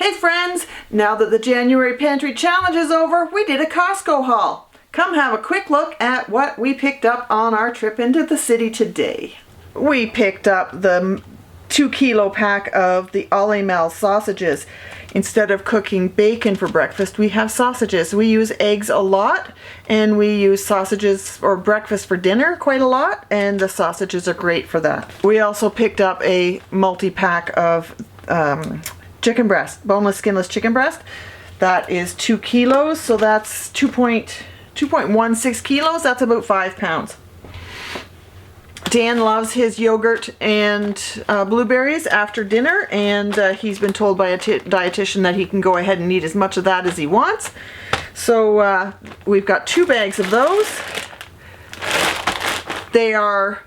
Hey friends, now that the January Pantry Challenge is over, we did a Costco haul. Come have a quick look at what we picked up on our trip into the city today. We picked up the 2-kilo pack of the All sausages. Instead of cooking bacon for breakfast, we have sausages. We use eggs a lot, and we use sausages or breakfast for dinner quite a lot, and the sausages are great for that. We also picked up a multi-pack of chicken breast, boneless, skinless chicken breast. That is 2 kilos, so that's 2.16 kilos. That's about 5 pounds. Dan loves his yogurt and blueberries after dinner, and he's been told by a dietitian that he can go ahead and eat as much of that as he wants. So we've got 2 bags of those. They are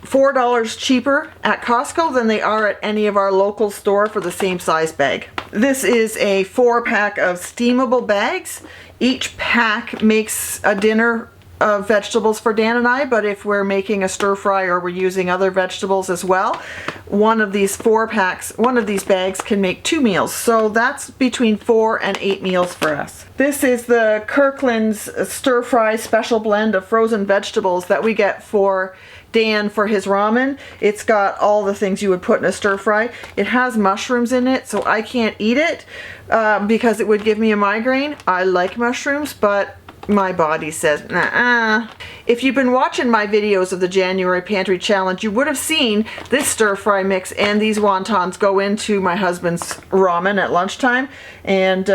$4 cheaper at Costco than they are at any of our local store for the same size bag. This is a 4-pack of steamable bags. Each pack makes a dinner of vegetables for Dan and I, but if we're making a stir fry or we're using other vegetables as well, one of these bags can make 2 meals. So that's between 4 and 8 meals for us. This is the Kirkland's stir fry special blend of frozen vegetables that we get for Dan for his ramen. It's got all the things you would put in a stir fry. It has mushrooms in it, so I can't eat it because it would give me a migraine. I like mushrooms, but my body says, nah. If you've been watching my videos of the January Pantry Challenge, you would have seen this stir fry mix and these wontons go into my husband's ramen at lunchtime, and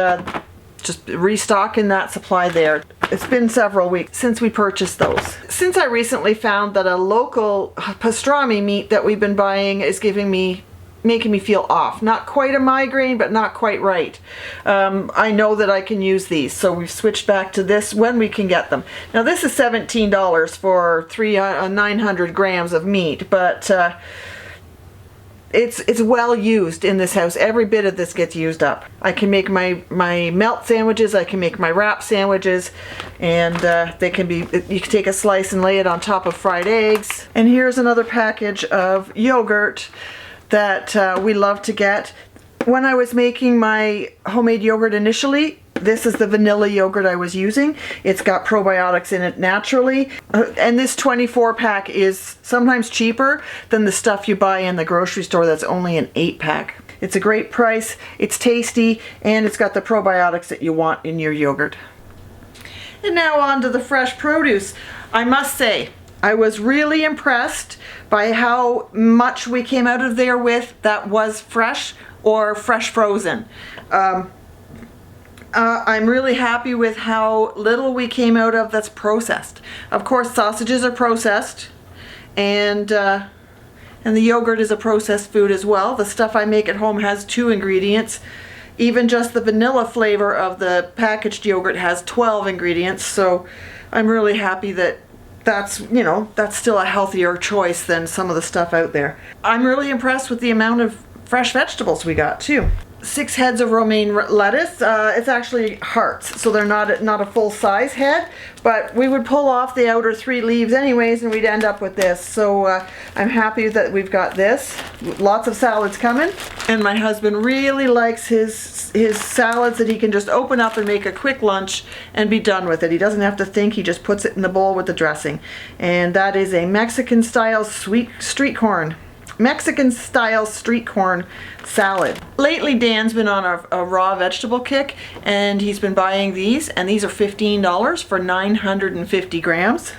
just restocking that supply there. It's been several weeks since we purchased those. Since I recently found that a local pastrami meat that we've been buying is making me feel off. Not quite a migraine, but not quite right. I know that I can use these, so we've switched back to this when we can get them. Now this is $17 for 900 grams of meat, but it's well used in this house. Every bit of this gets used up. I can make my melt sandwiches, I can make my wrap sandwiches, and they can be, you can take a slice and lay it on top of fried eggs. And here's another package of yogurt that we love to get. When I was making my homemade yogurt initially, this is the vanilla yogurt I was using. It's got probiotics in it naturally. And this 24-pack is sometimes cheaper than the stuff you buy in the grocery store that's only an 8-pack. It's a great price, it's tasty, and it's got the probiotics that you want in your yogurt. And now on to the fresh produce. I must say, I was really impressed by how much we came out of there with that was fresh or fresh frozen. I'm really happy with how little we came out of that's processed. Of course, sausages are processed, and the yogurt is a processed food as well. The stuff I make at home has 2 ingredients. Even just the vanilla flavor of the packaged yogurt has 12 ingredients, so I'm really happy that that's still a healthier choice than some of the stuff out there. I'm really impressed with the amount of fresh vegetables we got too. 6 heads of romaine lettuce. It's actually hearts, so they're not a full size head, but we would pull off the outer 3 leaves anyways and we'd end up with this. So I'm happy that we've got this. Lots of salads coming, and my husband really likes his salads that he can just open up and make a quick lunch and be done with it. He doesn't have to think, he just puts it in the bowl with the dressing. And that is a Mexican style street corn salad. Lately Dan's been on a raw vegetable kick, and he's been buying these, and these are $15 for 950 grams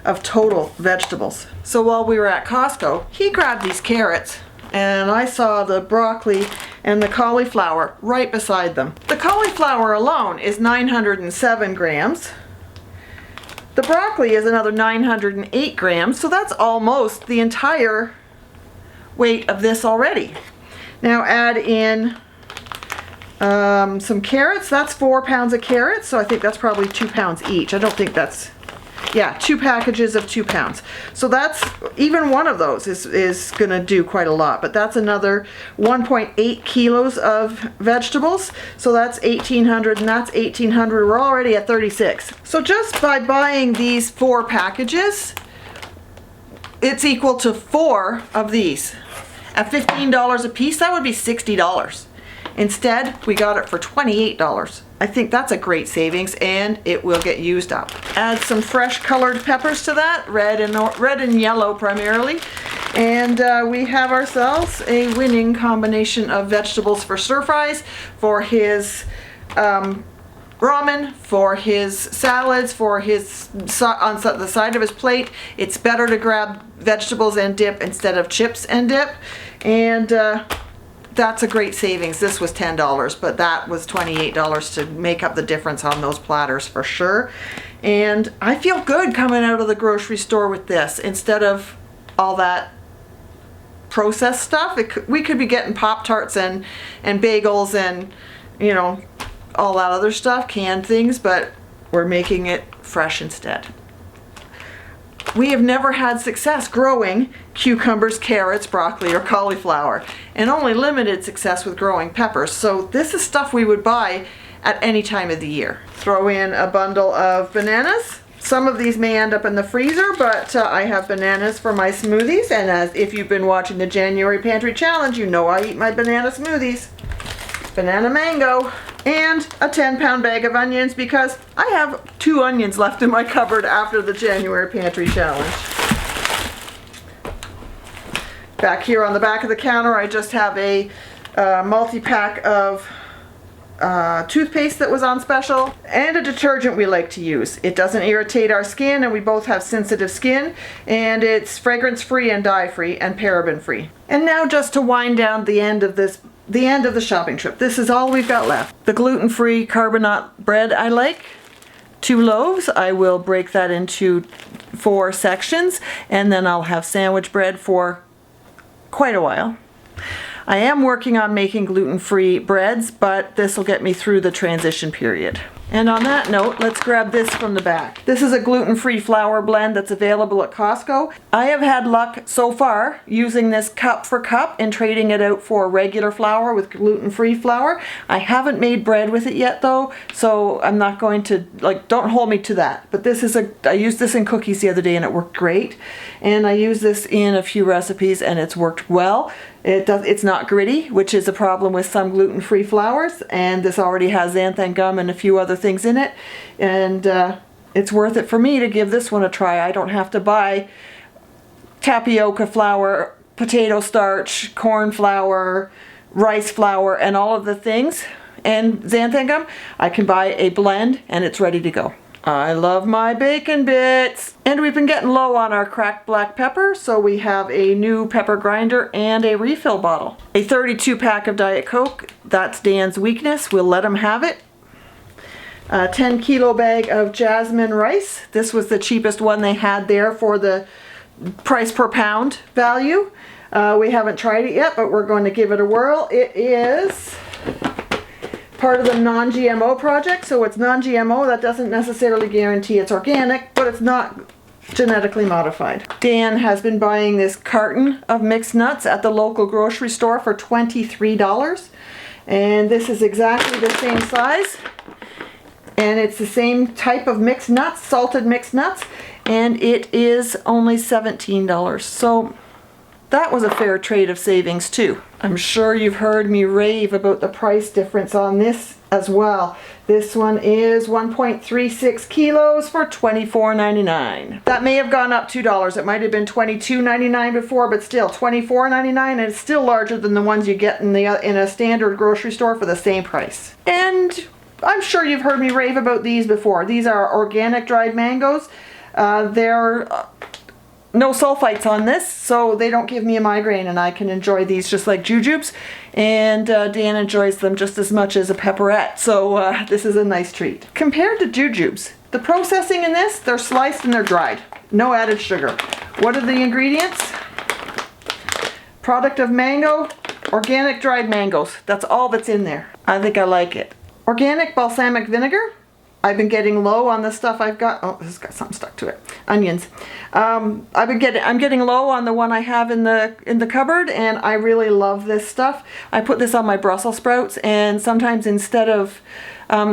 of total vegetables. So while we were at Costco, he grabbed these carrots, and I saw the broccoli and the cauliflower right beside them. The cauliflower alone is 907 grams. The broccoli is another 908 grams, so that's almost the entire weight of this already. Now add in some carrots. That's 4 pounds of carrots, so I think that's probably 2 pounds each. I don't think that's, yeah, 2 packages of 2 pounds. So that's, even one of those is gonna do quite a lot, but that's another 1.8 kilos of vegetables. So that's 1,800, and that's 1,800. We're already at 36. So just by buying these 4 packages, it's equal to 4 of these. At $15 a piece, that would be $60. Instead, we got it for $28. I think that's a great savings, and it will get used up. Add some fresh colored peppers to that, red and yellow primarily. And we have ourselves a winning combination of vegetables for stir fries, for his ramen, for his salads, for his on the side of his plate. It's better to grab vegetables and dip instead of chips and dip. And that's a great savings. This was $10, but that was $28 to make up the difference on those platters for sure. And I feel good coming out of the grocery store with this instead of all that processed stuff. We could be getting Pop-Tarts and bagels and, you know, all that other stuff, canned things, but we're making it fresh instead. We have never had success growing cucumbers, carrots, broccoli, or cauliflower, and only limited success with growing peppers. So this is stuff we would buy at any time of the year. Throw in a bundle of bananas. Some of these may end up in the freezer, but I have bananas for my smoothies, and as if you've been watching the January Pantry Challenge, you know I eat my banana smoothies. Banana mango. And a 10-pound bag of onions because I have 2 onions left in my cupboard after the January Pantry Challenge. Back here on the back of the counter, I just have a multi-pack of toothpaste that was on special, and a detergent we like to use. It doesn't irritate our skin, and we both have sensitive skin, and it's fragrance-free and dye-free and paraben-free. And now just to wind down the end of the shopping trip. This is all we've got left. The gluten-free carbonate bread I like. 2 loaves. I will break that into 4 sections, and then I'll have sandwich bread for quite a while. I am working on making gluten-free breads, but this will get me through the transition period. And on that note, let's grab this from the back. This is a gluten-free flour blend that's available at Costco. I have had luck so far using this cup for cup and trading it out for regular flour with gluten-free flour. I haven't made bread with it yet though, so I'm not going to, don't hold me to that. But I used this in cookies the other day and it worked great. And I use this in a few recipes and it's worked well. It's not gritty, which is a problem with some gluten-free flours, and this already has xanthan gum and a few other things in it, and it's worth it for me to give this one a try. I don't have to buy tapioca flour, potato starch, corn flour, rice flour, and all of the things, and xanthan gum. I can buy a blend and it's ready to go. I love my bacon bits. And we've been getting low on our cracked black pepper, so we have a new pepper grinder and a refill bottle. A 32-pack of Diet Coke, that's Dan's weakness, we'll let him have it. A 10-kilo bag of jasmine rice. This was the cheapest one they had there for the price per pound value. We haven't tried it yet, but we're going to give it a whirl. It is part of the non-GMO project, so it's non-GMO. That doesn't necessarily guarantee it's organic, but it's not genetically modified. Dan has been buying this carton of mixed nuts at the local grocery store for $23, and this is exactly the same size, and it's the same type of mixed nuts, salted mixed nuts, and it is only $17. So that was a fair trade of savings too. I'm sure you've heard me rave about the price difference on this as well. This one is 1.36 kilos for $24.99. That may have gone up $2. It might have been $22.99 before, but still $24.99, and it's still larger than the ones you get in a standard grocery store for the same price. And I'm sure you've heard me rave about these before. These are organic dried mangoes. They're no sulfites on this, so they don't give me a migraine, and I can enjoy these just like jujubes, and Dan enjoys them just as much as a pepperette, so this is a nice treat. Compared to jujubes, the processing in this, they're sliced and they're dried. No added sugar. What are the ingredients? Product of mango, organic dried mangoes. That's all that's in there. I think I like it. Organic balsamic vinegar. I've been getting low on the stuff I've got. Oh, this has got something stuck to it. Onions. I'm getting low on the one I have in the cupboard, and I really love this stuff. I put this on my Brussels sprouts, and sometimes instead of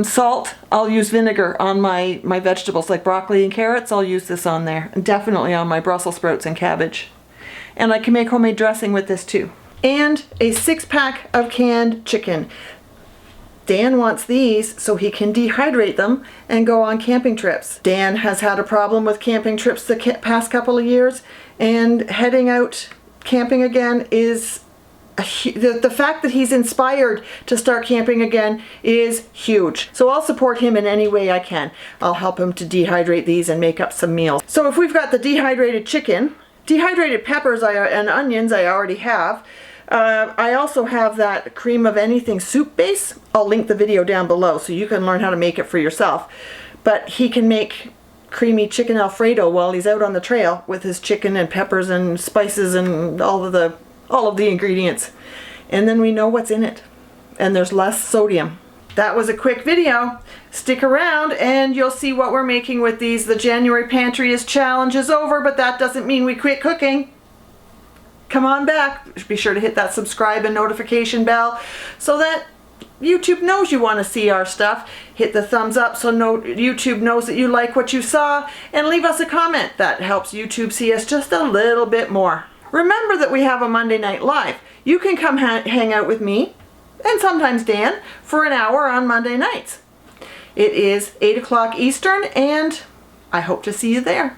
salt, I'll use vinegar on my vegetables like broccoli and carrots. I'll use this on there, and definitely on my Brussels sprouts and cabbage. And I can make homemade dressing with this too. And a 6-pack of canned chicken. Dan wants these so he can dehydrate them and go on camping trips. Dan has had a problem with camping trips the past couple of years, and heading out camping again is the fact that he's inspired to start camping again is huge. So I'll support him in any way I can. I'll help him to dehydrate these and make up some meals. So if we've got the dehydrated chicken, dehydrated peppers and onions I already have. I also have that cream of anything soup base. I'll link the video down below so you can learn how to make it for yourself. But he can make creamy chicken Alfredo while he's out on the trail with his chicken and peppers and spices and all of the ingredients. And then we know what's in it. And there's less sodium. That was a quick video. Stick around and you'll see what we're making with these. The January Pantry challenge is over, but that doesn't mean we quit cooking. Come on back. Be sure to hit that subscribe and notification bell so that YouTube knows you want to see our stuff. Hit the thumbs up so YouTube knows that you like what you saw, and leave us a comment. That helps YouTube see us just a little bit more. Remember that we have a Monday Night Live. You can come hang out with me and sometimes Dan for an hour on Monday nights. It is 8 o'clock Eastern, and I hope to see you there.